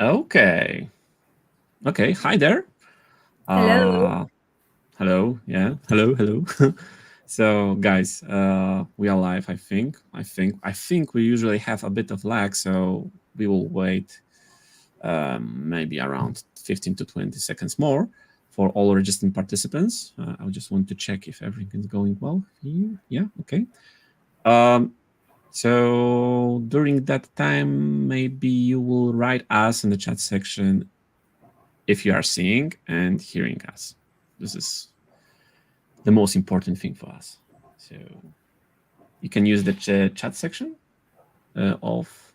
Okay. Okay. Hi there. Hello. Hello. Yeah. Hello. Hello. So, guys, we are live. I think we usually have a bit of lag, so we will wait maybe around 15 to 20 seconds more for all registered participants. I just want to check if everything is going well here. Yeah. Okay. Um, so during that time, maybe you will write us in the chat section if you are seeing and hearing us. This is the most important thing for us. So you can use the chat section of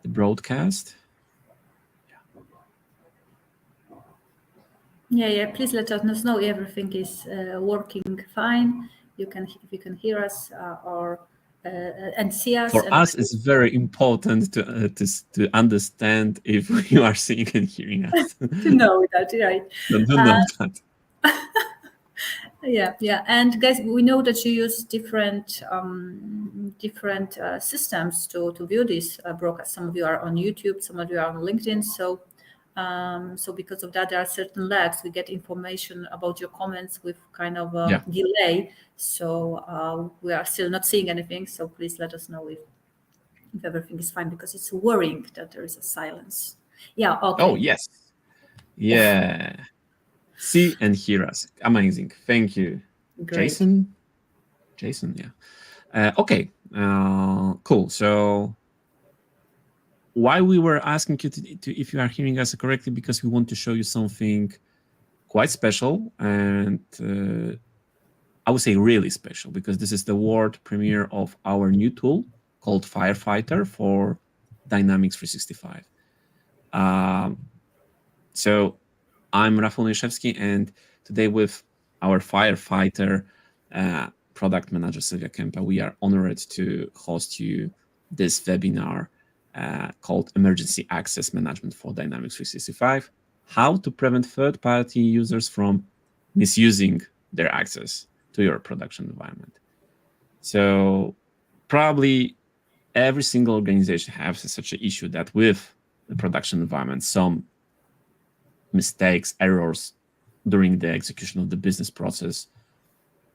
the broadcast. Yeah. Please let us know everything is working fine. If you can hear us or and see us. For And us, it's very important to understand if you are seeing and hearing us. to know that, right? Don't Uh, know that. yeah. And guys, we know that you use different systems to view this broadcast. Some of you are on YouTube, some of you are on LinkedIn. So because of that, there are certain lags. We get information about your comments with kind of a Yeah. delay. So we are still not seeing anything. So please let us know if everything is fine, because it's worrying that there is a silence. Yeah. Oh Okay. yes. Yeah. See and hear us. Amazing. Thank you, Great. Jason. Jason. Yeah. Okay. Cool. So why we were asking you to if you are hearing us correctly, because we want to show you something quite special, and I would say really special, because this is the world premiere of our new tool called Firefighter for Dynamics 365. Um, so I'm Rafał Nieszewski, and today with our Firefighter product manager Sylwia Kempa, we are honored to host you this webinar called Emergency Access Management for Dynamics 365, how to prevent third-party users from misusing their access to your production environment. So probably every single organization has such an issue that with the production environment, some mistakes, errors during the execution of the business process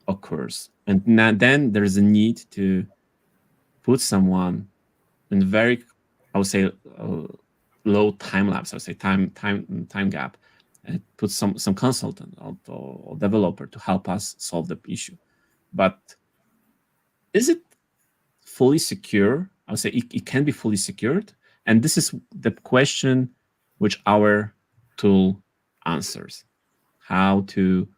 occurs. And then there's a need to put someone in very, I would say, low time lapse, I would say time gap, and put some consultant or developer to help us solve the issue. But is it fully secure? I would say it can be fully secured. And this is the question which our tool answers. How to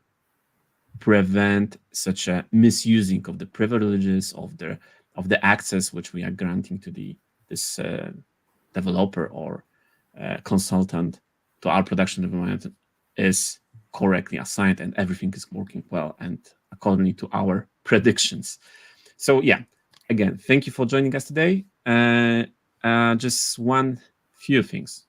prevent such a misusing of the privileges of the access which we are granting to this developer or consultant to our production environment is correctly assigned and everything is working well and according to our predictions. So yeah, again, thank you for joining us today. Just one few things,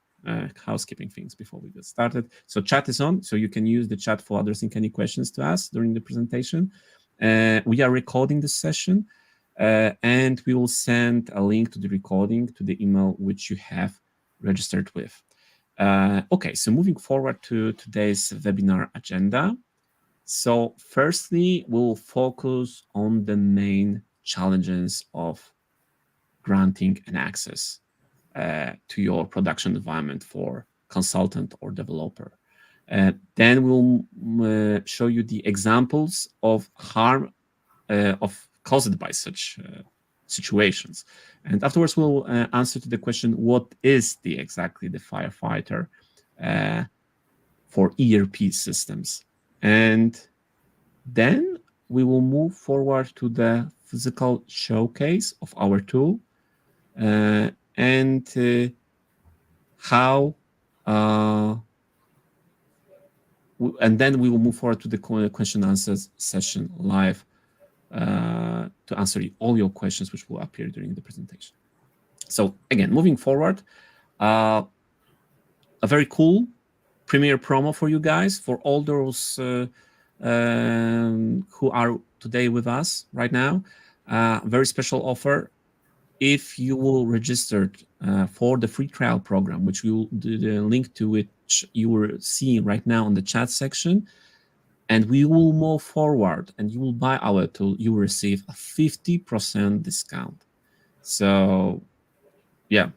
housekeeping things before we get started. So chat is on, so you can use the chat for addressing any questions to us during the presentation. We are recording this session, and we will send a link to the recording to the email which you have registered with. Okay, so moving forward to today's webinar agenda. So firstly, we'll focus on the main challenges of granting an access to your production environment for consultant or developer. Then we'll show you the examples of harm of caused by such situations. And afterwards, we'll answer to the question, what is exactly the firefighter for ERP systems? And then we will move forward to the physical showcase of our tool and how and then we will move forward to the question answers session live to answer all your questions which will appear during the presentation. So again, moving forward, a very cool premiere promo for you guys, for all those who are today with us right now. Very special offer. if you will register for the free trial program, which we will do the link to which you are seeing right now in the chat section, and we will move forward and you will buy our tool, you will receive a 50% discount. So yeah,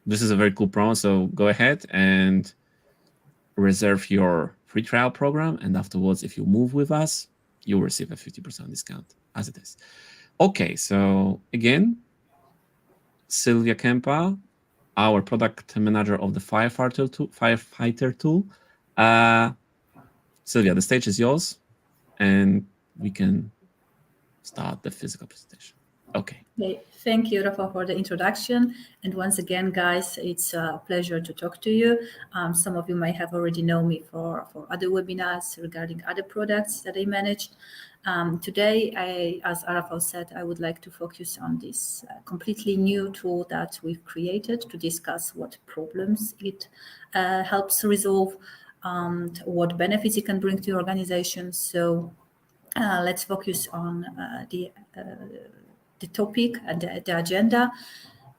this is a very cool promo. So go ahead and reserve your free trial program. And afterwards, if you move with us, you'll receive a 50% discount as it is. Okay, so again, Sylvia Kempa, our product manager of the firefighter tool. Sylvia, the stage is yours, and we can start the physical presentation. Okay. Okay. Thank you, Rafa, for the introduction. And once again, guys, it's a pleasure to talk to you. Some of you may have already known me for other webinars regarding other products that I manage. Today, as Rafa said, I would like to focus on this completely new tool that we've created to discuss what problems it helps resolve, what benefits it can bring to your organization. So let's focus on the topic and the agenda,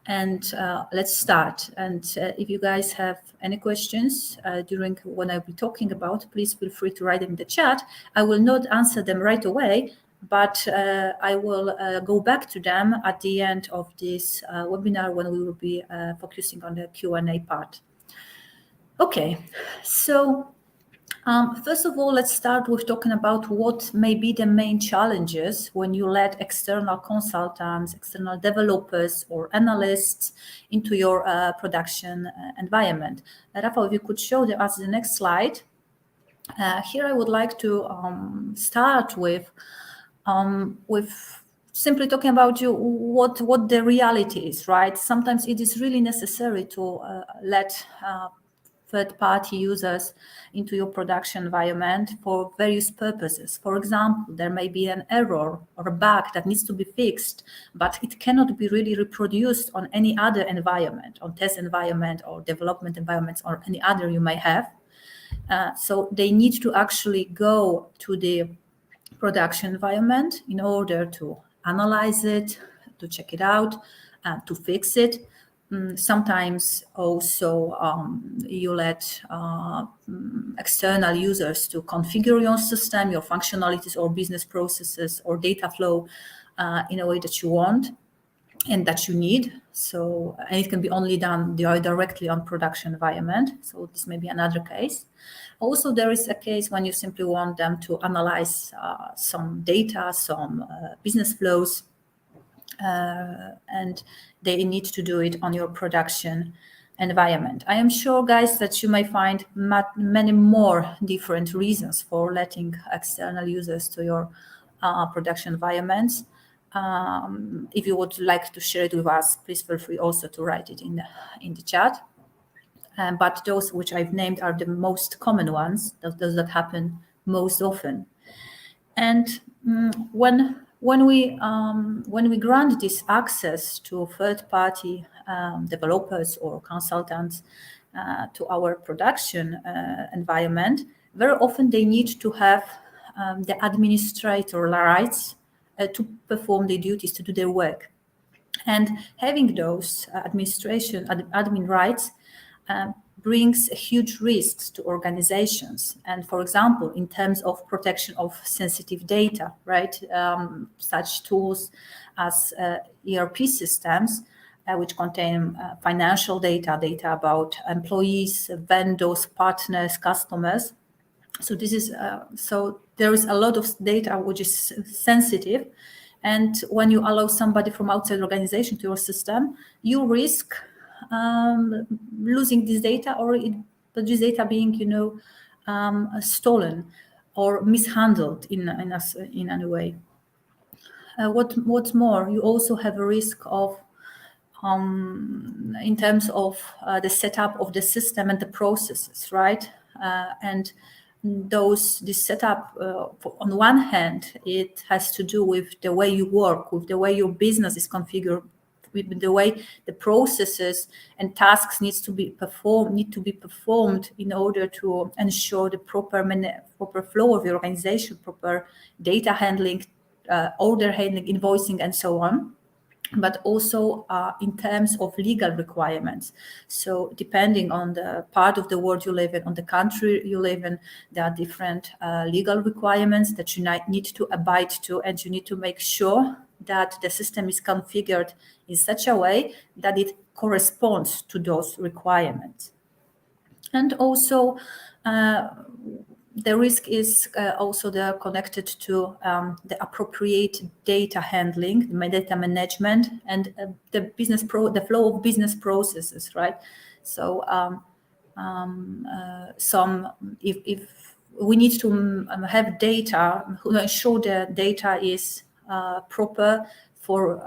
and let's start. And if you guys have any questions during when I'll be talking about, please feel free to write them in the chat. I will not answer them right away, but I will go back to them at the end of this webinar when we will be focusing on the Q&A part. Okay, so first of all, let's start with talking about what may be the main challenges when you let external consultants, external developers, or analysts into your production environment. Rafa, if you could show us the next slide. Here I would like to start with simply talking about what the reality is, right? Sometimes it is really necessary to let third-party users into your production environment for various purposes. For example, there may be an error or a bug that needs to be fixed, but it cannot be really reproduced on any other environment, on test environment or development environments or any other you may have. So they need to actually go to the production environment in order to analyze it, to check it out, to fix it. Sometimes also you let external users to configure your system, your functionalities or business processes or data flow in a way that you want and that you need. So, and it can be only done directly on production environment. So this may be another case. Also, there is a case when you simply want them to analyze some data, some business flows, and they need to do it on your production environment. I am sure, guys, that you may find many more different reasons for letting external users to your production environments. If you would like to share it with us, please feel free also to write it in the chat. But those which I've named are the most common ones, those that happen most often. And when we grant this access to third-party developers or consultants to our production environment, very often they need to have the administrator rights to perform their duties, to do their work. And having those admin rights brings huge risks to organizations. And for example, in terms of protection of sensitive data, right? Such tools as ERP systems, which contain financial data about employees, vendors, partners, customers. So this is so there is a lot of data which is sensitive. And when you allow somebody from outside the organization to your system, you risk losing this data, or this data being, stolen or mishandled in any way. What's more, you also have a risk of, in terms of the setup of the system and the processes, right? And this setup, on one hand, it has to do with the way you work, with the way your business is configured, with the way the processes and tasks need to be performed in order to ensure the proper flow of the organization, proper data handling, order handling, invoicing, and so on. but also in terms of legal requirements. So depending on the part of the world you live in, on the country you live in, there are different legal requirements that you need to abide to, and you need to make sure that the system is configured in such a way that it corresponds to those requirements. And also, the risk is also connected to the appropriate data handling, the data management, and the flow of business processes, right? So, if we need to have data, ensure the data is proper for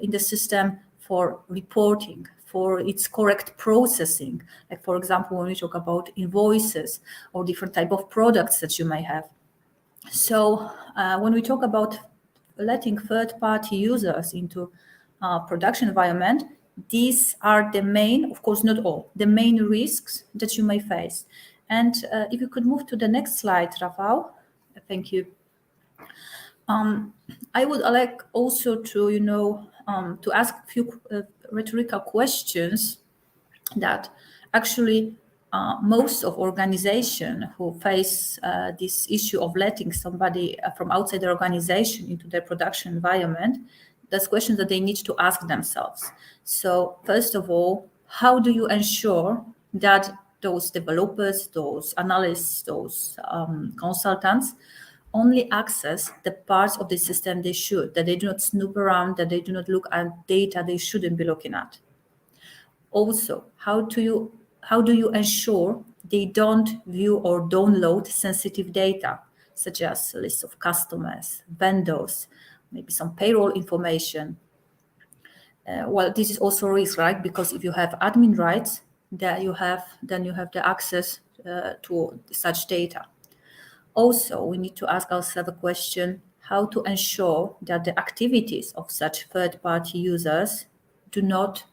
in the system for reporting, for its correct processing. Like, for example, when we talk about invoices or different type of products that you may have. So when we talk about letting third-party users into production environment, these are the main, of course not all, the main risks that you may face. And if you could move to the next slide, Rafał. Thank you. I would like also to, to ask a few rhetorical questions that actually most of organizations who face this issue of letting somebody from outside their organization into their production environment, that's questions that they need to ask themselves. So first of all, how do you ensure that those developers, those analysts, those consultants only access the parts of the system they should, that they do not snoop around, that they do not look at data they shouldn't be looking at? Also, how do you ensure they don't view or download sensitive data, such as a list of customers, vendors, maybe some payroll information? Well, this is also a risk, right? Because if you have admin rights, then you have the access to such data. Also, we need to ask ourselves a question: how to ensure that the activities of such third-party users do not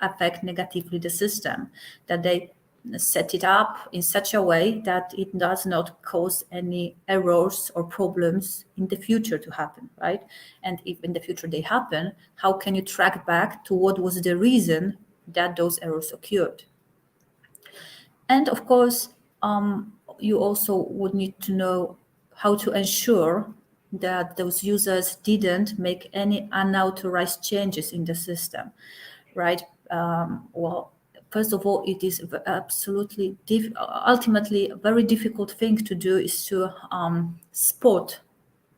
affect negatively the system, that they set it up in such a way that it does not cause any errors or problems in the future to happen, right? And if in the future they happen, how can you track back to what was the reason that those errors occurred? And of course, you also would need to know how to ensure that those users didn't make any unauthorized changes in the system, right? Well, first of all, it is absolutely ultimately a very difficult thing to do is to spot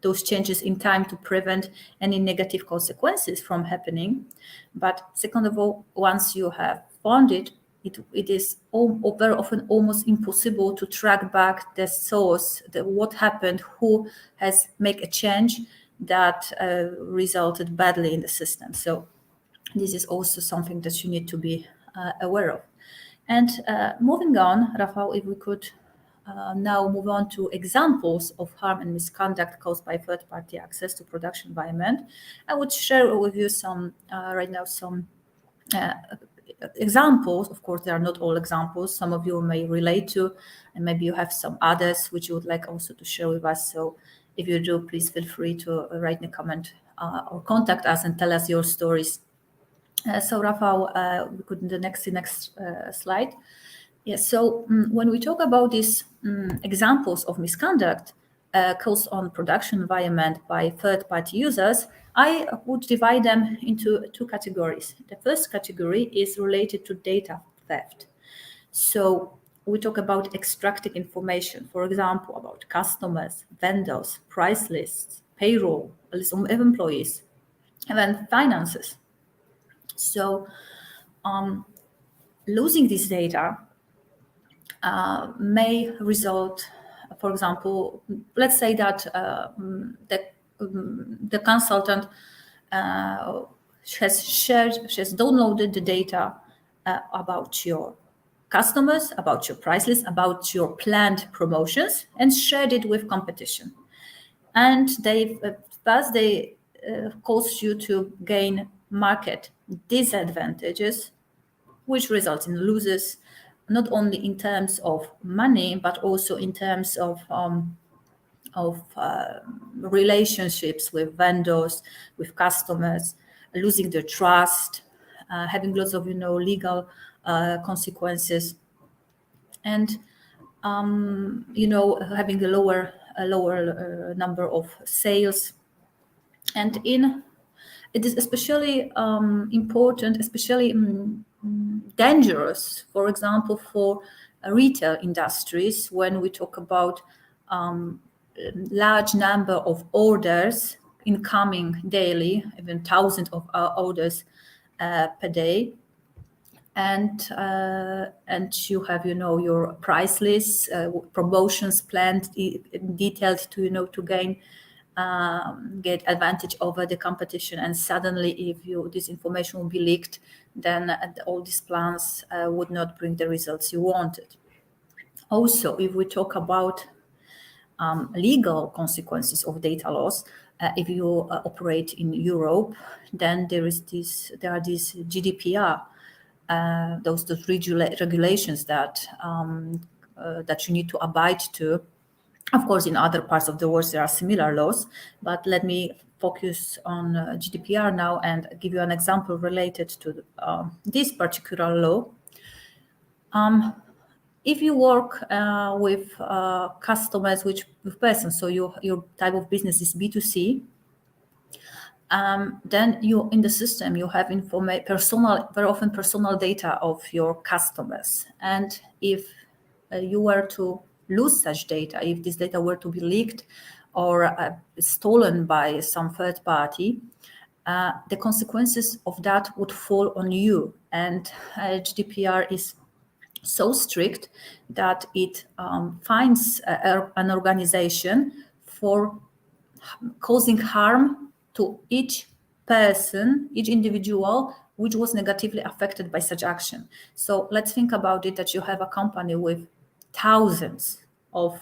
those changes in time to prevent any negative consequences from happening. But second of all, once you have found it, it is very often almost impossible to track back the source, what happened, who has made a change that resulted badly in the system. So this is also something that you need to be aware of. And moving on, Rafał, if we could now move on to examples of harm and misconduct caused by third-party access to production environment. I would share with you some right now some examples. Of course, they are not all examples. Some of you may relate to, and maybe you have some others which you would like also to share with us. So if you do, please feel free to write in a comment or contact us and tell us your stories. So Rafał, we could the next slide. Yes. So when we talk about these examples of misconduct caused on production environment by third-party users, I would divide them into two categories. The first category is related to data theft. So we talk about extracting information, for example, about customers, vendors, price lists, payroll, a list of employees, and then finances. So losing this data may result, for example, let's say that the consultant has downloaded the data about your customers, about your price list, about your planned promotions, and shared it with competition. And they cause you to gain market disadvantages, which results in losses, not only in terms of money, but also in terms of relationships with vendors, with customers, losing their trust, having lots of legal consequences, and having a lower number of sales. And it is especially important, especially dangerous, for example, for retail industries, when we talk about large number of orders incoming daily, even thousands of orders per day. And you have your price lists, promotions planned, detailed to gain get advantage over the competition. And suddenly, if this information will be leaked, then all these plans would not bring the results you wanted. Also, if we talk about legal consequences of data loss, if you operate in Europe, then there are these GDPR, those regulations that you need to abide to. Of course, in other parts of the world, there are similar laws, but let me focus on GDPR now and give you an example related to this particular law. If you work with customers, with persons, so your type of business is B2C, then you in the system you have very often personal data of your customers. And if you were to lose such data, if this data were to be leaked or stolen by some third party, the consequences of that would fall on you. And GDPR is so strict that it fines an organization for causing harm to each person, each individual which was negatively affected by such action. So let's think about it, that you have a company with thousands of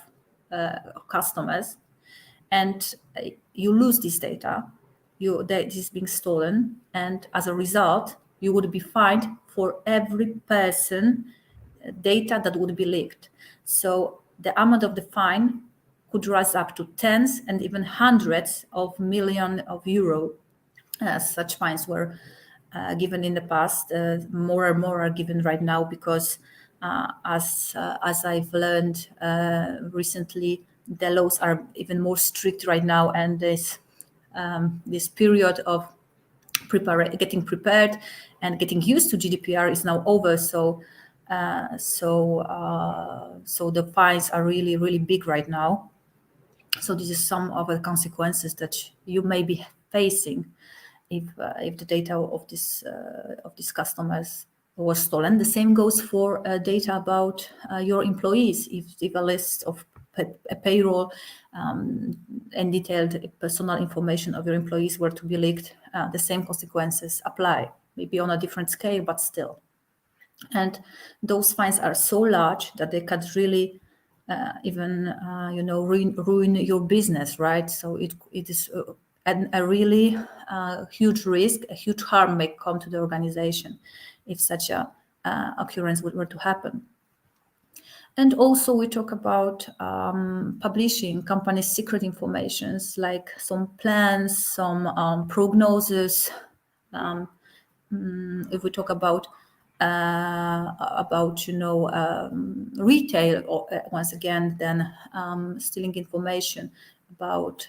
customers, and you lose this data, this is being stolen, and as a result, you would be fined for every person data that would be leaked. So the amount of the fine could rise up to tens and even hundreds of millions of euro. Such fines were given in the past. More and more are given right now because, as I've learned recently, the laws are even more strict right now, and this period of getting prepared and getting used to GDPR is now over. So the fines are really, really big right now. So this is some of the consequences that you may be facing if the data of these customers was stolen. The same goes for data about your employees. If a list of a payroll and detailed personal information of your employees were to be leaked, the same consequences apply, maybe on a different scale, but still. And those fines are so large that they could really even ruin your business, right? So it is a really huge risk, a huge harm may come to the organization if such a occurrence were to happen. And also we talk about publishing companies' secret informations, like some plans, some prognosis. If we talk about retail, once again, then stealing information about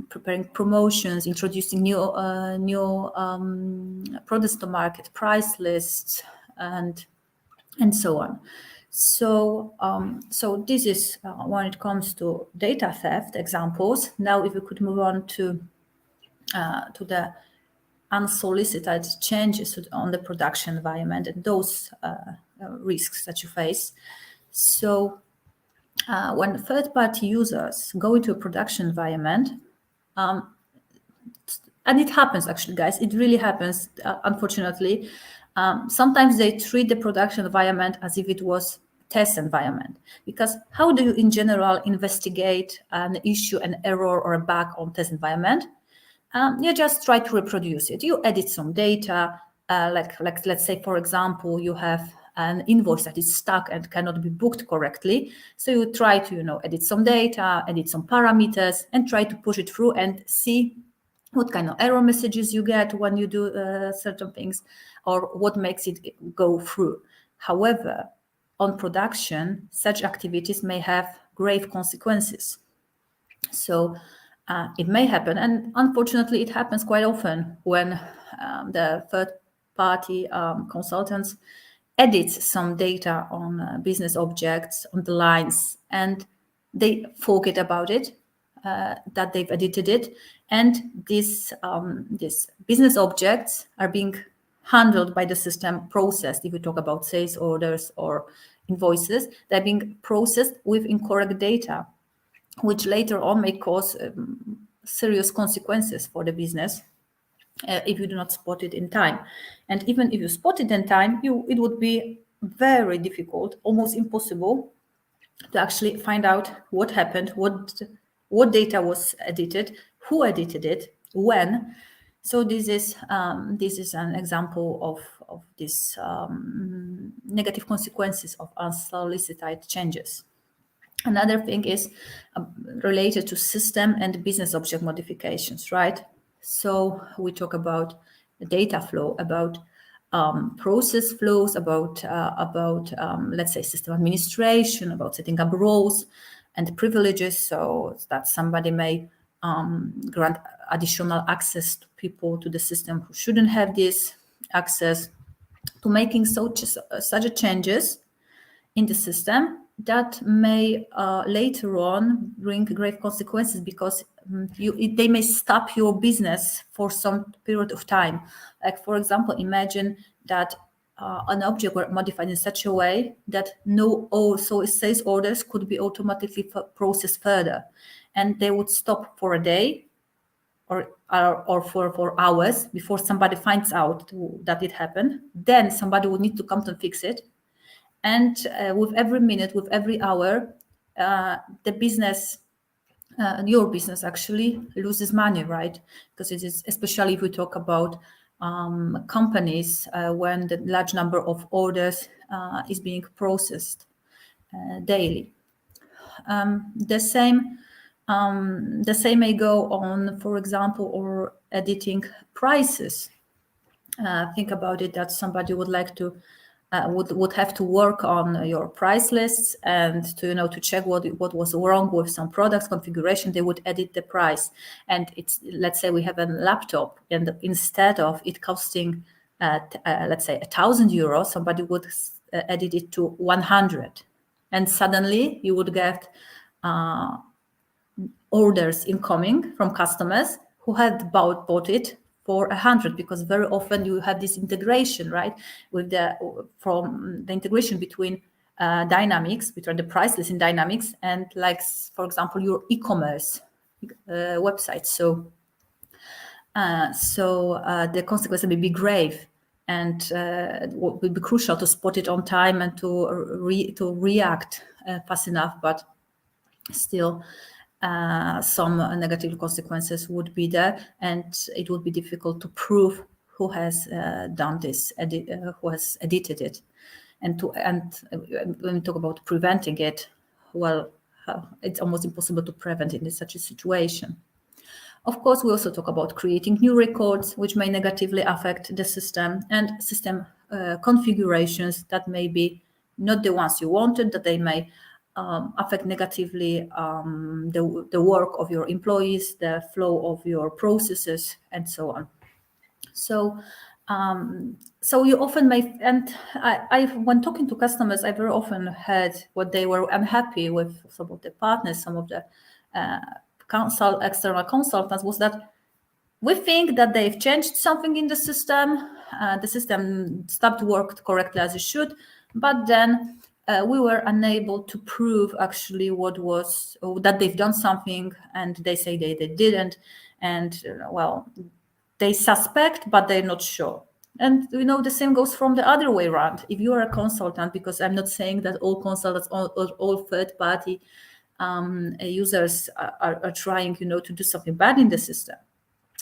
preparing promotions, introducing new products to market, price lists, and so on. So this is when it comes to data theft examples. Now, if we could move on to the unsolicited changes on the production environment and those risks that you face. So when third-party users go into a production environment, and it happens actually, guys, it really happens, unfortunately. Sometimes they treat the production environment as if it was test environment, because how do you in general investigate an issue, an error, or a bug on test environment? You just try to reproduce it. You edit some data, like let's say, for example, you have an invoice that is stuck and cannot be booked correctly. So you try to edit some data, edit some parameters, and try to push it through and see what kind of error messages you get when you do certain things, or what makes it go through. However, on production, such activities may have grave consequences. So it may happen, and unfortunately, it happens quite often when the third-party consultants edit some data on business objects on the lines, and they forget about it, that they've edited it, and these business objects are being handled by the system, processed. If we talk about sales orders or invoices, they're being processed with incorrect data, which later on may cause serious consequences for the business if you do not spot it in time. And even if you spot it in time, it would be very difficult, almost impossible, to actually find out what happened, what data was edited, who edited it, when. So this is an example of these negative consequences of unsolicited changes. Another thing is related to system and business object modifications, right? So we talk about the data flow, about process flows, about let's say system administration, about setting up roles and privileges, so that somebody may grant additional access to people to the system who shouldn't have this access, to making such changes in the system that may later on bring grave consequences, because they may stop your business for some period of time. Like, for example, imagine that an object were modified in such a way that sales orders could be automatically processed further, and they would stop for a day or for hours before somebody finds out that it happened. Then somebody would need to come to fix it. And with every minute, with every hour, the business, your business actually loses money, right? Because it is, especially if we talk about companies, when the large number of orders is being processed daily. The same may go on, for example, or editing prices. Think about it, that somebody would like to would have to work on your price lists, and to check what was wrong with some products configuration. They would edit the price, and it's, let's say we have a laptop, and instead of it costing let's say €1,000, somebody would edit it to 100, and suddenly you would get orders incoming from customers who had bought it for 100, because very often you have this integration, right, with the integration between Dynamics, between the price list in Dynamics and, like, for example, your e-commerce website. So the consequences may be grave, and it will be crucial to spot it on time and to react fast enough. But still, some negative consequences would be there, and it would be difficult to prove who has done this, who has edited it. And when we talk about preventing it, well, it's almost impossible to prevent it in such a situation. Of course, we also talk about creating new records, which may negatively affect the system, and system configurations that may be not the ones you wanted, that they may affect negatively the work of your employees, the flow of your processes, and so on. So you often may, and when talking to customers, I very often heard what they were unhappy with some of the partners, some of the external consultants, was that we think that they've changed something in the system stopped work correctly as it should, but then we were unable to prove actually that they've done something, and they say they didn't, and well, they suspect, but they're not sure. And the same goes from the other way around. If you are a consultant, because I'm not saying that all consultants, all third-party users are trying, to do something bad in the system,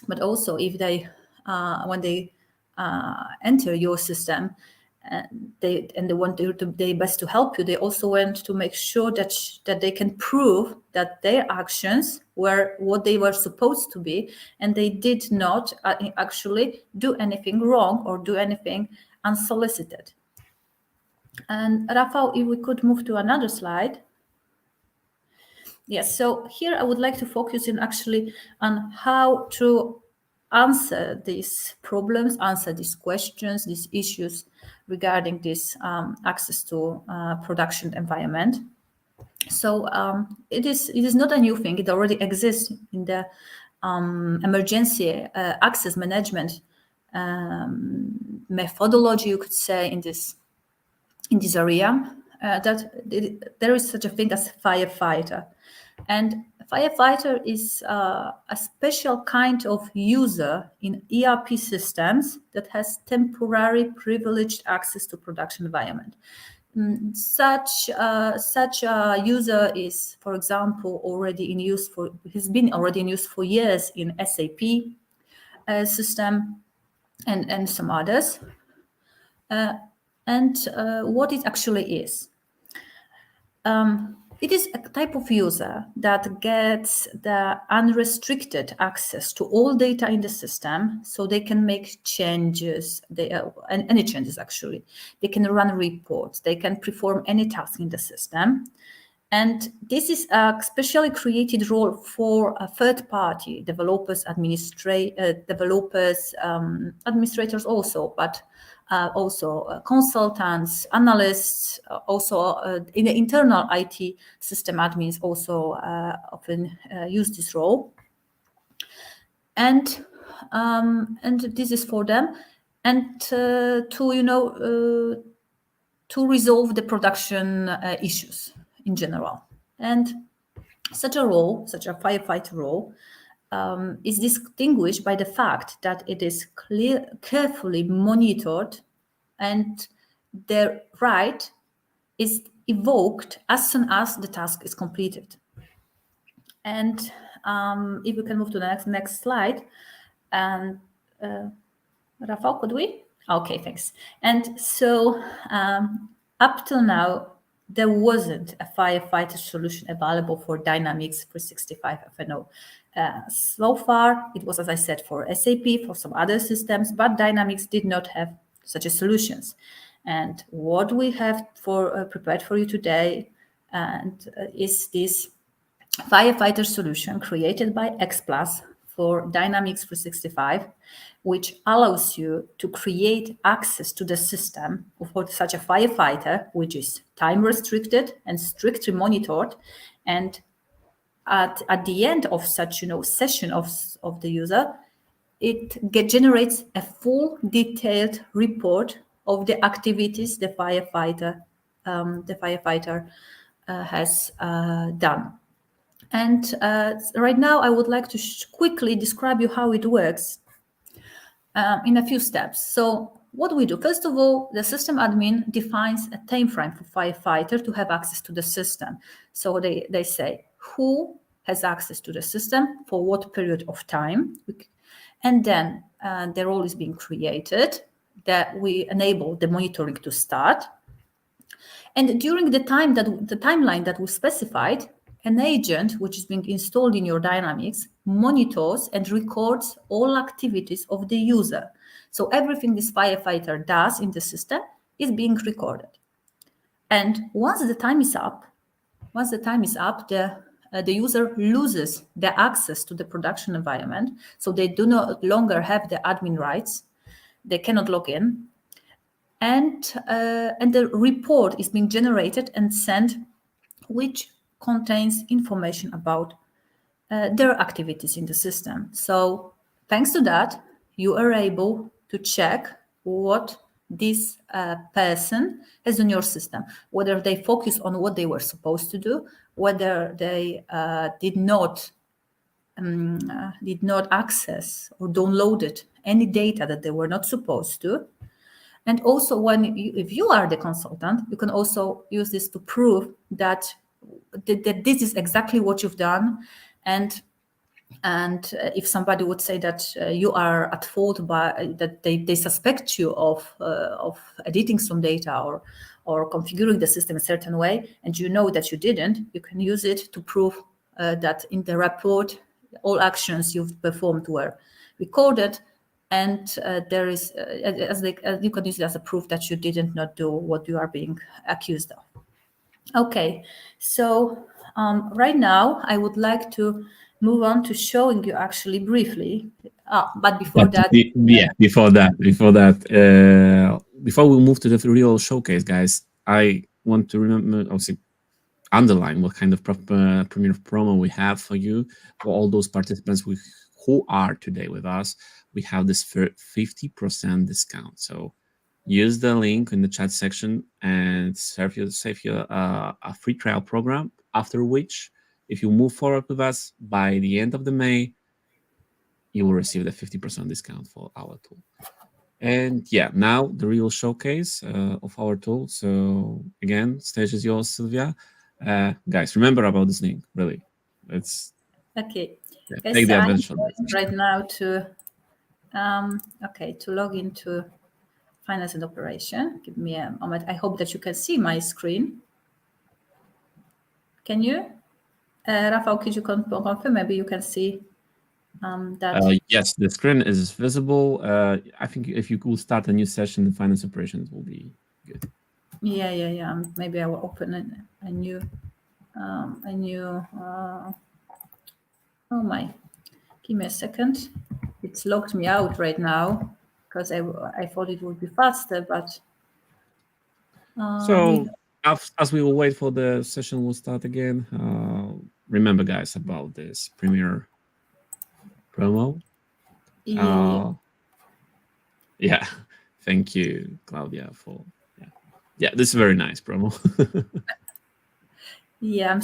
but also if they, when they enter your system, they want to do their best to help you. They also want to make sure that they can prove that their actions were what they were supposed to be, and they did not actually do anything wrong or do anything unsolicited. And Rafał, if we could move to another slide. Yes, so here I would like to focus in actually on how to answer these problems, answer these questions, these issues regarding this access to production environment. So it is not a new thing. It already exists in the emergency access management methodology, you could say, in this area. That there is such a thing as firefighter. And firefighter is a special kind of user in ERP systems that has temporary privileged access to production environment. Such a user is, for example, has been already in use for years in SAP system and some others. What it actually is. It is a type of user that gets the unrestricted access to all data in the system, so they can make changes, any changes actually. They can run reports, they can perform any task in the system. And this is a specially created role for a third-party developers, administrators also, but also consultants, analysts, also in the internal IT system admins also often use this role. And this is for them, and to resolve the production issues in general. And such a firefighter role, is distinguished by the fact that it is carefully monitored, and their right is evoked as soon as the task is completed. And if we can move to the next slide. And Rafał, could we? Okay, thanks. And so up till now, there wasn't a firefighter solution available for Dynamics 365 FO. So far, it was, as I said, for SAP, for some other systems, but Dynamics did not have such a solutions. And what we have prepared for you today is this firefighter solution created by X Plus for Dynamics 365, which allows you to create access to the system for such a firefighter, which is time restricted and strictly monitored. And at the end of such session of the user, it generates a full detailed report of the activities the firefighter has done. And right now, I would like to quickly describe you how it works in a few steps. So what do we do? First of all, the system admin defines a time frame for firefighter to have access to the system. So they say who has access to the system for what period of time. And then the role is being created, that we enable the monitoring to start. And during the timeline that we specified, an agent, which is being installed in your Dynamics, monitors and records all activities of the user. So everything this firefighter does in the system is being recorded. And once the time is up, the user loses the access to the production environment. So they do no longer have the admin rights. They cannot log in. And the report is being generated and sent, which contains information about their activities in the system. So thanks to that, you are able to check what this person has on your system, whether they focus on what they were supposed to do, whether they did not access or downloaded any data that they were not supposed to. And also, if you are the consultant, you can also use this to prove that this is exactly what you've done, and And if somebody would say that you are at fault by that they suspect you of editing some data or configuring the system a certain way, and you know that you didn't, you can use it to prove that in the report all actions you've performed were recorded, and there is you can use it as a proof that you didn't not do what you are being accused of. Okay, so right now I would like to move on to showing you actually briefly, but before But that, yeah, before we move to the real showcase, guys, I want to remember, obviously, underline what kind of Premier promo we have for you, for all those participants who are today with us. We have this 50% discount. So use the link in the chat section and save you a free trial program. After which, if you move forward with us by the end of the May, you will receive the 50% discount for our tool. And yeah, now the real showcase of our tool. So again, stage is yours, Sylvia. Guys, remember about this link. Really, let's okay, take guys, the I'm advantage of going this. right now to to log into finance and operation. Give me a moment. I hope that you can see my screen. Can you, Rafał? Could you confirm? Maybe you can see that. Yes, the screen is visible. I think if you could start a new session in finance operations, will be good. Yeah. Maybe I will open a new. Oh my! Give me a second. It's locked me out right now because I thought it would be faster, but So as we will wait for the session, will start again. Remember, guys, about this Premiere promo. yeah. Yeah, thank you, Claudia, for yeah. This is very nice promo. Yeah, I'm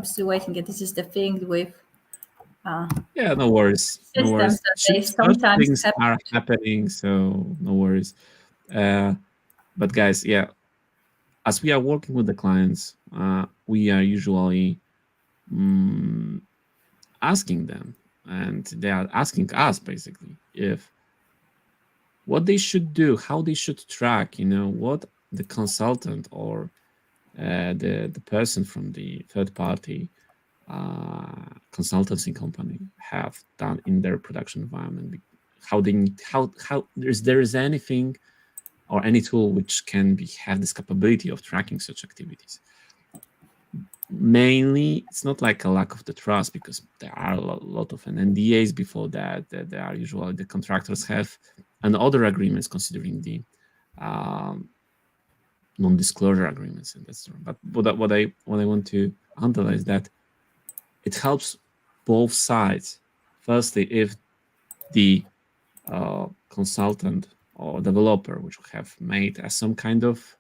still waiting. This is the thing with Yeah, no worries. No systems worries. that they Such sometimes things have. are happening, so no worries. But guys, yeah, as we are working with the clients, we are usually asking them, and they are asking us basically if what they should do, how they should track, what the consultant or the person from the third party consultancy company have done in their production environment. How they need, how there is anything or any tool which can have this capability of tracking such activities. Mainly, it's not like a lack of the trust, because there are a lot of NDAs before that there are usually the contractors have, and other agreements considering the non-disclosure agreements, and that's but what I want to underline is that it helps both sides. Firstly, if the consultant or developer which have made some kind of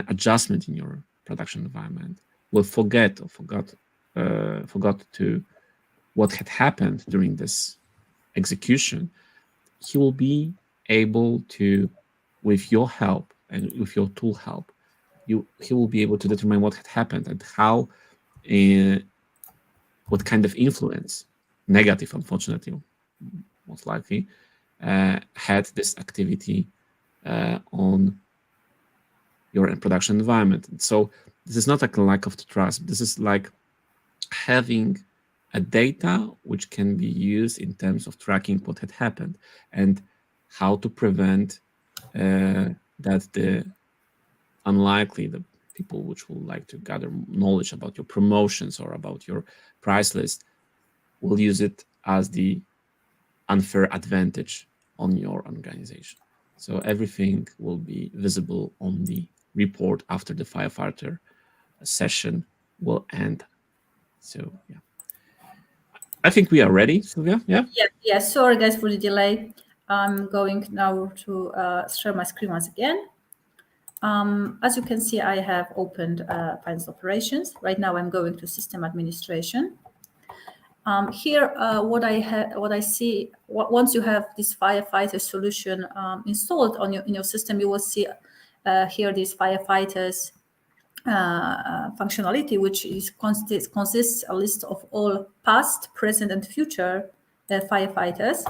adjustment in your production environment will forgot to what had happened during this execution, he will be able to, with your help and with your tool help, he will be able to determine what had happened and how, what kind of influence, negative, unfortunately, most likely, had this activity on your production environment. So this is not like a lack of trust. This is like having a data which can be used in terms of tracking what had happened and how to prevent that the people which will like to gather knowledge about your promotions or about your price list will use it as the unfair advantage on your organization. So everything will be visible on the report after the firefighter session will end. So yeah, I think we are ready, Sylvia. Yeah. Yeah. Sorry, guys, for the delay. I'm going now to share my screen once again. As you can see, I have opened finance operations. Right now, I'm going to system administration. Here, what I see, once you have this firefighter solution installed in your system, you will see here these firefighters functionality, which consists a list of all past, present, and future firefighters.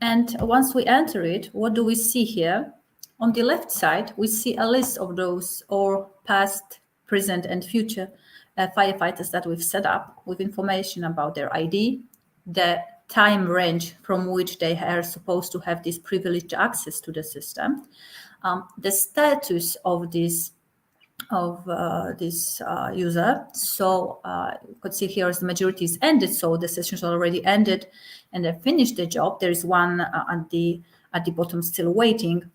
And once we enter it, what do we see here? On the left side, we see a list of those all past, present, and future firefighters that we've set up with information about their ID, the time range from which they are supposed to have this privileged access to the system, the status of this user. So you could see here as the majority is ended, so the session is already ended and they finished the job. There is one at the bottom still waiting.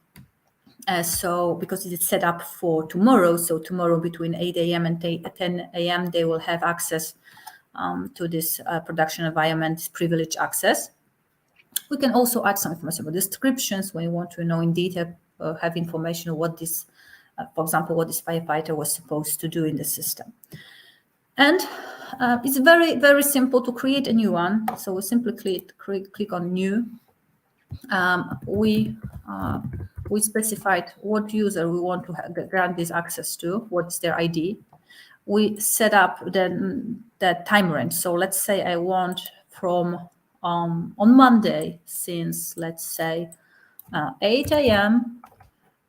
So because it is set up for tomorrow, so tomorrow between 8 a.m. and 10 a.m. they will have access to this production environment, this privileged access. We can also add some information about descriptions when you want to know in detail, have information on what this, for example, what this firefighter was supposed to do in the system. And it's very, very simple to create a new one. So we simply click on new. We specified what user we want to grant this access to, what's their ID. We set up the time range. So let's say I want from on Monday, since let's say 8 a.m.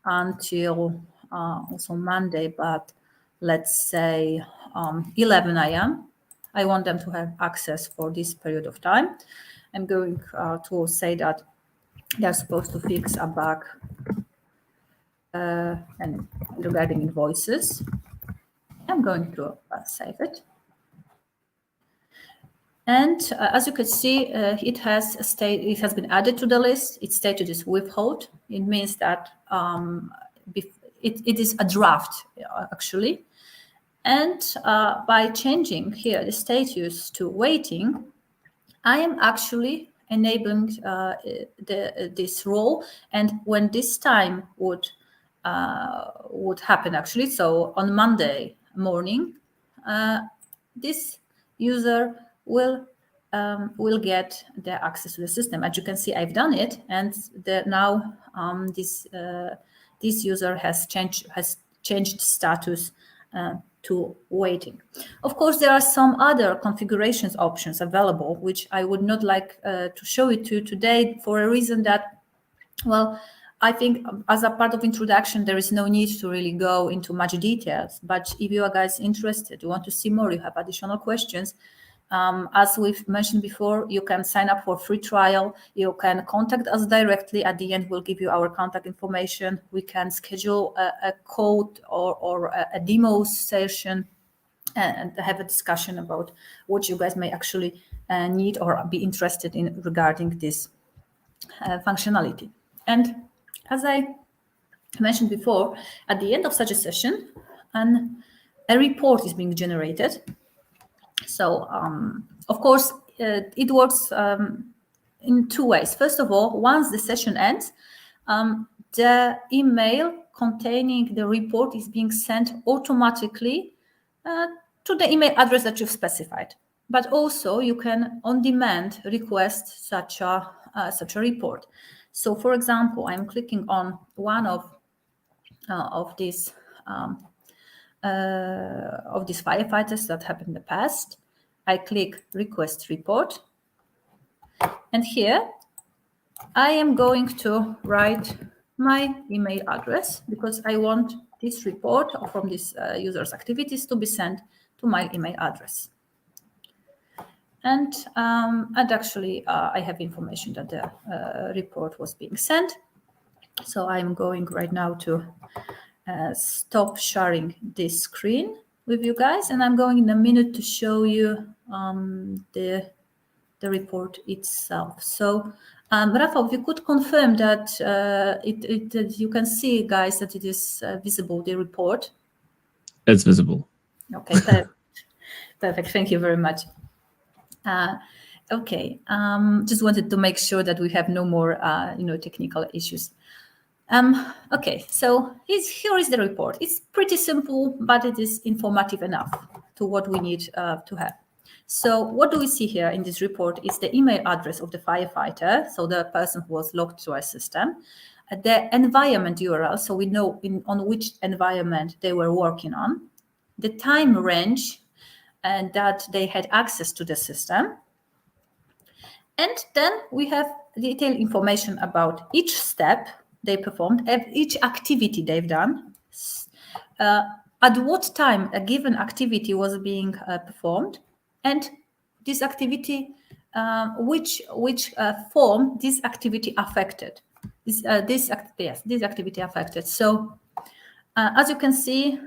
until also Monday, but let's say 11 a.m. I want them to have access for this period of time. I'm going to say that they're supposed to fix a bug and regarding invoices. I'm going to save it. And as you can see, it has been added to the list. Its status is withhold. It means that it is a draft, actually. And by changing here the status to waiting, I am actually enabling this role. And when this time would happen, actually, so on Monday morning, this user will get the access to the system. As you can see, I've done it, and now this user has changed status to waiting. Of course, there are some other configurations options available, which I would not like to show it to you today for a reason that, well, I think as a part of introduction, there is no need to really go into much details. But if you are guys interested, you want to see more, you have additional questions, as we've mentioned before, you can sign up for free trial. You can contact us directly. At the end, we'll give you our contact information. We can schedule a code or a demo session and have a discussion about what you guys may actually need or be interested in regarding this functionality. And as I mentioned before, at the end of such a session, a report is being generated. So, of course, it works in two ways. First of all, once the session ends, the email containing the report is being sent automatically to the email address that you've specified. But also, you can, on demand, request such a report. So, for example, I'm clicking on one of these firefighters that happened in the past. I click request report. And here I am going to write my email address because I want this report from this user's activities to be sent to my email address. And actually I have information that the report was being sent. So I'm going right now to stop sharing this screen with you guys, and I'm going in a minute to show you the report itself. So, Rafał, if you could confirm that you can see, guys, that it is visible, the report. It's visible. Okay, perfect. Perfect. Thank you very much. Okay, just wanted to make sure that we have no more, technical issues. Okay, so here is the report. It's pretty simple, but it is informative enough to what we need to have. So what do we see here in this report is the email address of the firefighter, so the person who was logged to our system, the environment URL, so we know on which environment they were working on, the time range and that they had access to the system. And then we have detailed information about each step they performed, each activity they've done, at what time a given activity was being performed, and this activity, which form this activity affected. This activity affected. So as you can see,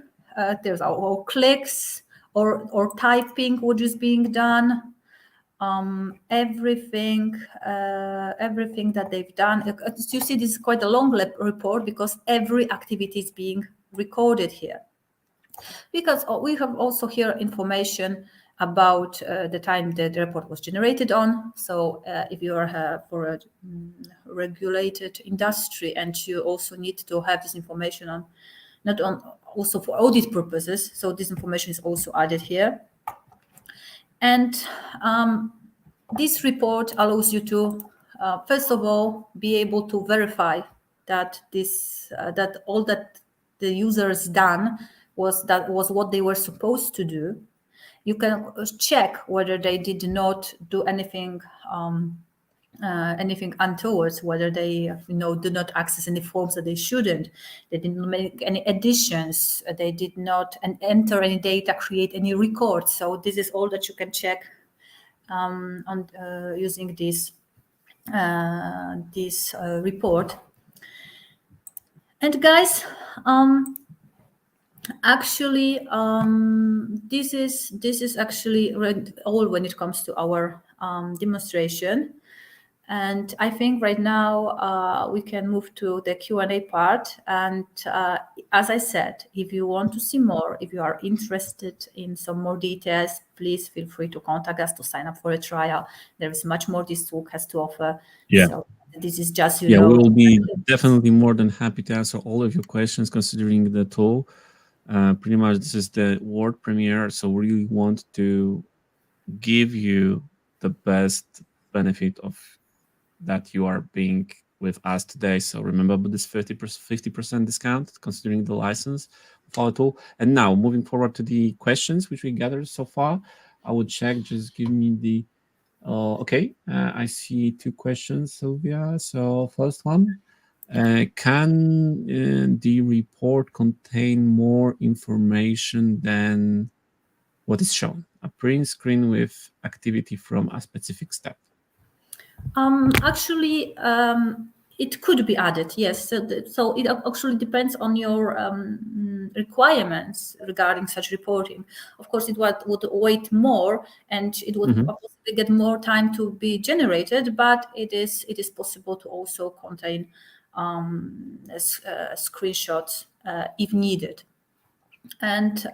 there's our clicks or typing which is being done, everything that they've done. As you see, this is quite a long report because every activity is being recorded here. Because we have also here information about the time that the report was generated on. So if you are for a regulated industry and you also need to have this information on, not on also for audit purposes, so this information is also added here. And this report allows you to, first of all, be able to verify that that all that the users done was what they were supposed to do. You can check whether they did not do anything anything untoward, whether they do not access any forms that they shouldn't, they didn't make any additions, they did not enter any data, create any records. So this is all that you can check on using this report. And guys, actually this is actually all when it comes to our demonstration. And I think right now we can move to the Q&A part. And as I said, if you want to see more, if you are interested in some more details, please feel free to contact us to sign up for a trial. There is much more this tool has to offer. Yeah. So this is just, we will be definitely more than happy to answer all of your questions considering the tool. Pretty much this is the world premiere, so we really want to give you the best benefit of that you are being with us today. So remember about this 50% discount considering the license of our tool. And now moving forward to the questions which we gathered so far, I would check, just give me the okay, I see two questions, Sylvia. So first one, can the report contain more information than what is shown? A print screen with activity from a specific step. Actually, it could be added, yes. So it actually depends on your requirements regarding such reporting. Of course, it would wait more, and it would possibly get more time to be generated. But it is possible to also contain screenshots if needed. And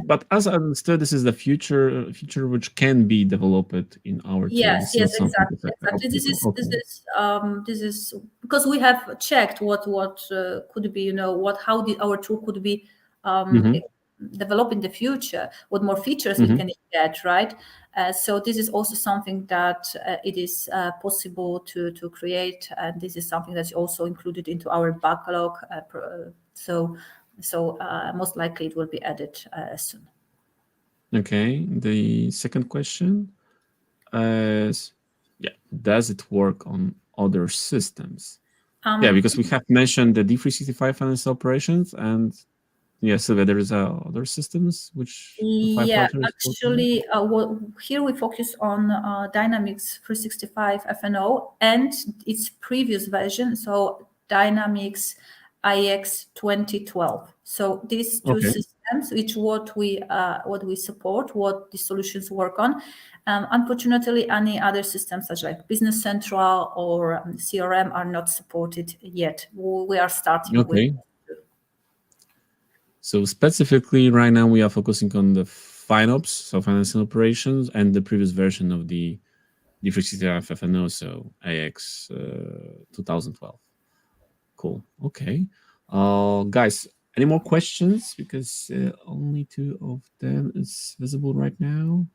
but as I understood, this is the future which can be developed in our tool. Yes, exactly. This is because we have checked what could be, how our tool could be developed in the future, what more features we can get, right? So this is also something that it is possible to create, and this is something that's also included into our backlog. So most likely it will be added soon. Okay. The second question is, does it work on other systems? Because we have mentioned the D365 financial operations, and so there is other systems which actually here we focus on Dynamics 365 FO and its previous version, so Dynamics IX 2012. So these two systems, which what we support, what the solutions work on. Unfortunately, any other systems such like Business Central or CRM are not supported yet. We are starting with. So specifically right now we are focusing on the FinOps, so financial operations, and the previous version of the D365 FO, so AX 2012. Cool. Okay. Guys, any more questions? Because only two of them is visible right now.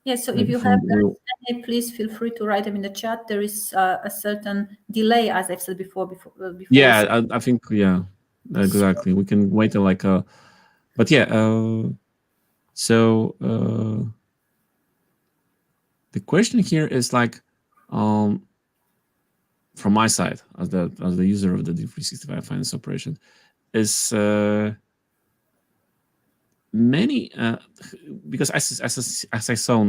Yeah, so if maybe you have we'll, any, please feel free to write them in the chat. There is a certain delay, as I've said before. Before we yeah, start. I think, yeah, So, exactly. We can wait like a, but yeah, so the question here is like, from my side as the user of the D365 finance operation, is many because as I saw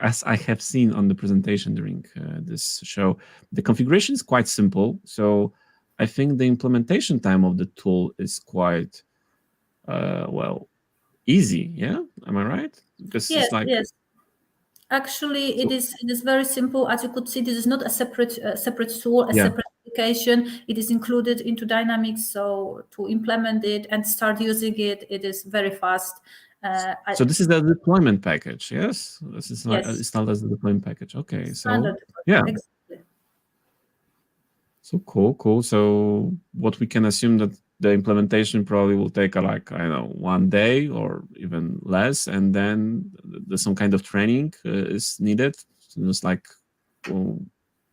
as I have seen on the presentation during this show, the configuration is quite simple. So I think the implementation time of the tool is quite well easy. Yeah, am I right? Because yes, it's like, yes. Actually, so, it is very simple. As you could see, this is not a separate tool, a yeah. separate application. It is included into Dynamics. So to implement it and start using it, it is very fast. So this is the deployment package. Yes, this is like Yes, installed as the deployment package. Okay, so standard. yeah. Exactly. So cool. So what we can assume that the implementation probably will take like, I don't know, 1 day or even less, and then there's some kind of training is needed. So it's like, well,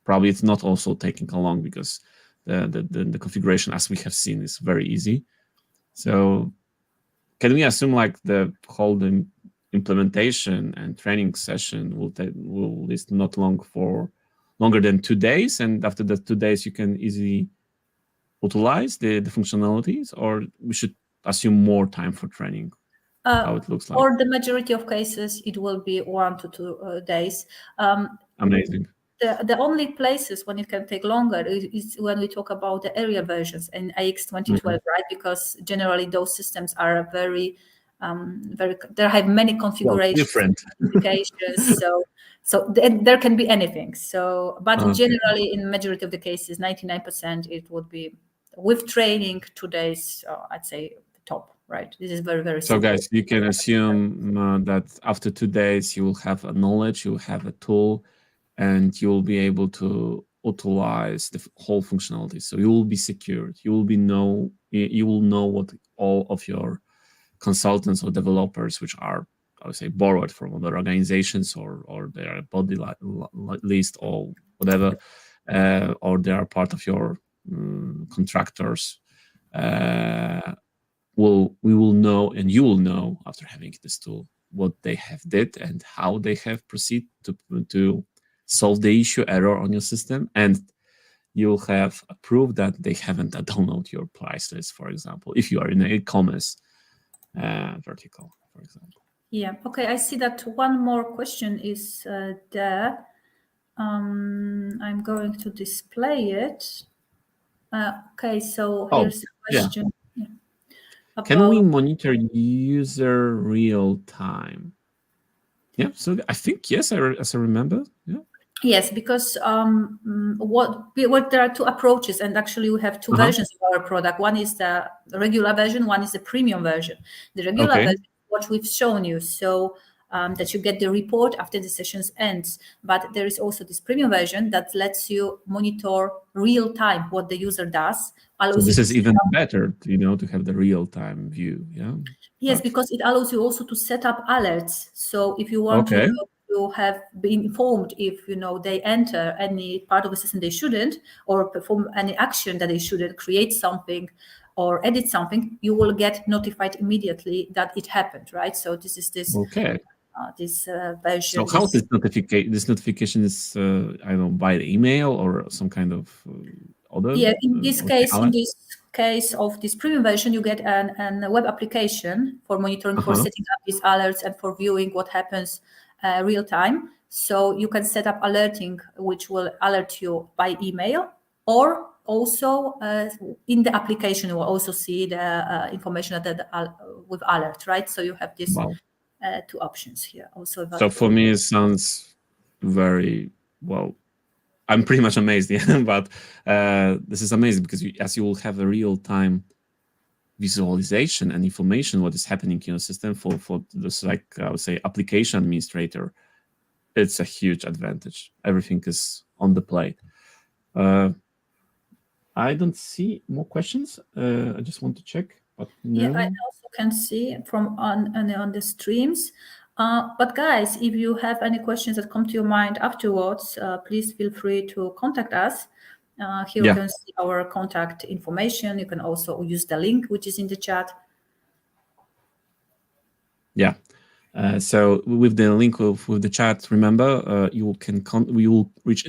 probably it's not also taking long because the configuration, as we have seen, is very easy. So can we assume like the whole implementation and training session will last not longer than 2 days, and after the 2 days you can easily utilize the functionalities, or we should assume more time for training? How it looks like? For the majority of cases, it will be 1 to 2 days. Amazing. The only places when it can take longer is when we talk about the area versions in AX 2012, right? Because generally those systems are very they have many Well, configurations, different. specifications. So there can be anything. So, but Okay. generally, in majority of the cases, 99%, it would be with training 2 days. I'd say top, right? This is very So simple. guys, you can assume that after 2 days you will have a knowledge, you will have a tool, and you will be able to utilize the whole functionality. So you will be secured. You will know what all of your consultants or developers, which are, I would say, borrowed from other organizations, or they are body list or whatever, or they are part of your contractors. We will know, and you will know after having this tool, what they have did and how they have proceed to solve the issue error on your system, and you'll have a proof that they haven't downloaded your price list, for example, if you are in an e-commerce vertical, for example. Yeah. Okay. I see that one more question is there. I'm going to display it. Okay. So Oh, here's the yeah. question. Yeah. Can we About monitor user real time? Yeah. So I think yes, as I remember. Yeah. yes, because what there are two approaches, and actually we have two Uh-huh. versions of our product. One is the regular version, one is the premium version. The regular Okay. version is what we've shown you, so that you get the report after the sessions ends. But there is also this premium version that lets you monitor real time what the user does, So allows you this to is set even up. better, to have the real time view. Yeah. Yes, But because it allows you also to set up alerts. So if you want okay. to have been informed if they enter any part of the system they shouldn't, or perform any action that they shouldn't, create something or edit something, you will get notified immediately that it happened, right? So this is Okay. this So version. how this notification is, I don't know, by the email or some kind of other, Yeah, okay, in alert? this case of this premium version, you get an web application for monitoring, for Uh-huh. setting up these alerts, and for viewing what happens real time. So you can set up alerting, which will alert you by email, or also in the application, you will also see the information with alert, right? So you have these Wow. two options here, also So available. for me, it sounds very well. I'm pretty much amazed, yeah. But this is amazing because as you will have a real-time visualization and information what is happening in your system for this, like I would say, application administrator, it's a huge advantage. Everything is on the plate. I don't see more questions. I just want to check, but Yeah, I no. also can see from on the streams. But guys, if you have any questions that come to your mind afterwards, please feel free to contact us. Here you Yeah, can see our contact information. You can also use the link which is in the chat. yeah. So with the link with the chat, remember you can we will reach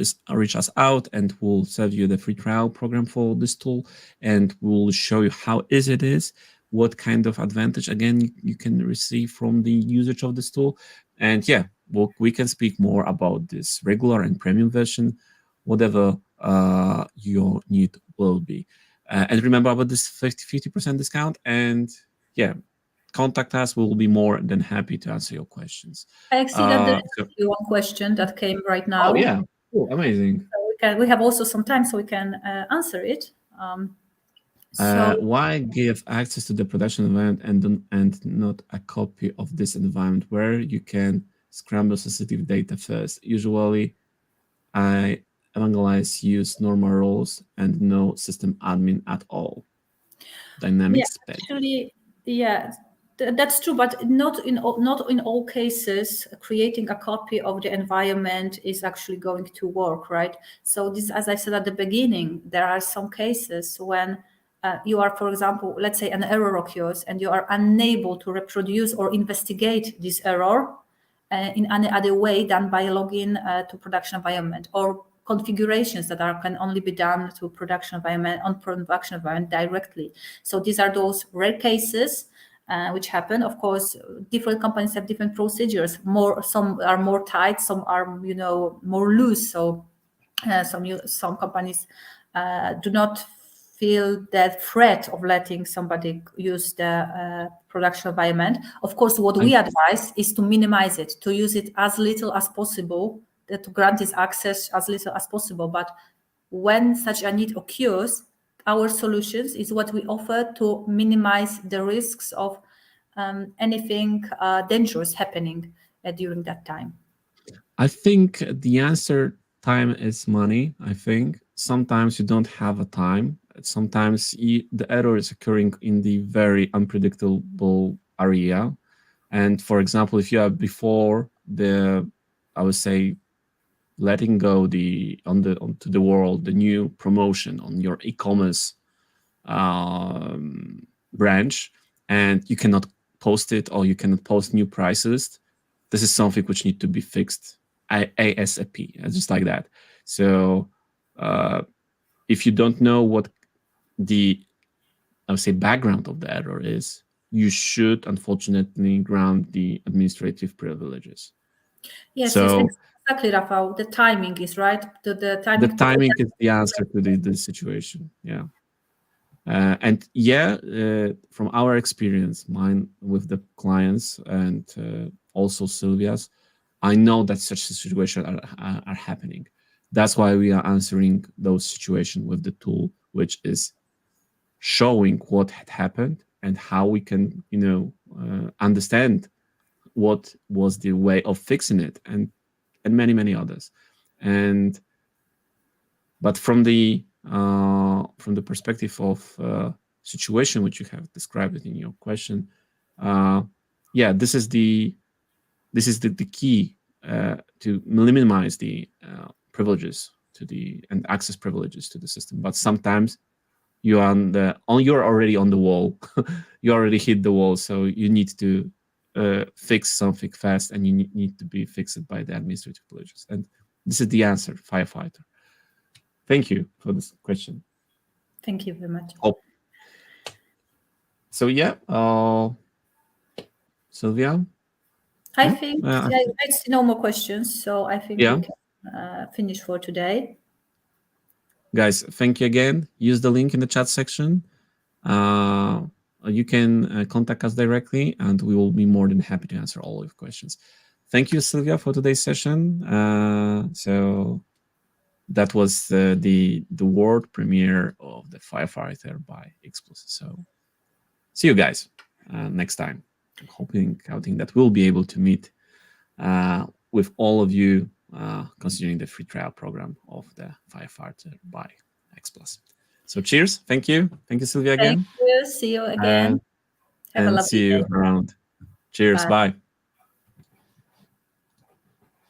us out, and we'll serve you the free trial program for this tool, and we'll show you how easy it is, what kind of advantage again you can receive from the usage of this tool, and yeah, we can speak more about this regular and premium version, whatever your need will be, and remember about this 50% discount, and yeah, contact us. We will be more than happy to answer your questions. I see that there is So, actually one question that came right oh now. yeah, cool, amazing. We have also some time, so we can answer it. So Why give access to the production environment and not a copy of this environment where you can scramble sensitive data first? Usually, I evangelize use normal roles and no system admin at all. yeah, Dynamics page. actually, yeah, that's true, but not in all cases. Creating a copy of the environment is actually going to work, right? So this, as I said at the beginning, there are some cases when you are, for example, let's say an error occurs and you are unable to reproduce or investigate this error in any other way than by logging to production environment, or configurations that can only be done to production environment on production environment directly. So these are those rare cases which happen. Of course, different companies have different procedures. Some are more tight, some are more loose. So some companies do not feel that threat of letting somebody use the production environment. Of course, what I we advise is to minimize it, to use it as little as possible, to grant this access as little as possible. But when such a need occurs, our solutions is what we offer to minimize the risks of anything dangerous happening during that time. I think the answer time is money. I think sometimes you don't have a time. Sometimes the error is occurring in the very unpredictable area. And for example, if you are before the, I would say, letting go onto the world the new promotion on your e-commerce branch, and you cannot post it, or you cannot post new prices, this is something which need to be fixed ASAP, just like that. So if you don't know what the, I would say, background of the error is, you should unfortunately grant the administrative privileges. Yes, yes, So exactly, Rafał. The timing is right. The the timing to timing is the answer to the situation. Yeah. And yeah, from our experience, mine with the clients, and also Sylvia's, I know that such situations are happening. That's why we are answering those situations with the tool, which is showing what had happened and how we can, understand what was the way of fixing it, and many others. And but from the perspective of situation which you have described it in your question, yeah, this is the key to minimize the privileges to the and access privileges to the system. But sometimes you're already on the wall. You already hit the wall, so you need to fix something fast, and you need to be fixed by the administrative privileges. And this is the answer, firefighter. Thank you for this question. Thank you very much. Oh, so yeah, Sylvia. I Yeah, think I see no more questions, so I think we yeah, can finish for today. guys. Thank you again. Use the link in the chat section. You can contact us directly, and we will be more than happy to answer all of your questions. Thank you, Sylvia, for today's session. So that was the world premiere of the Firefighter by Explosive. So see you guys next time. I'm counting that we'll be able to meet with all of you, considering the free trial program of the Firefighter by Explosive. So cheers. Thank you, Sylvia, Thank again. you. See you again. Have a And lovely see day. you around. Cheers. Bye. Bye.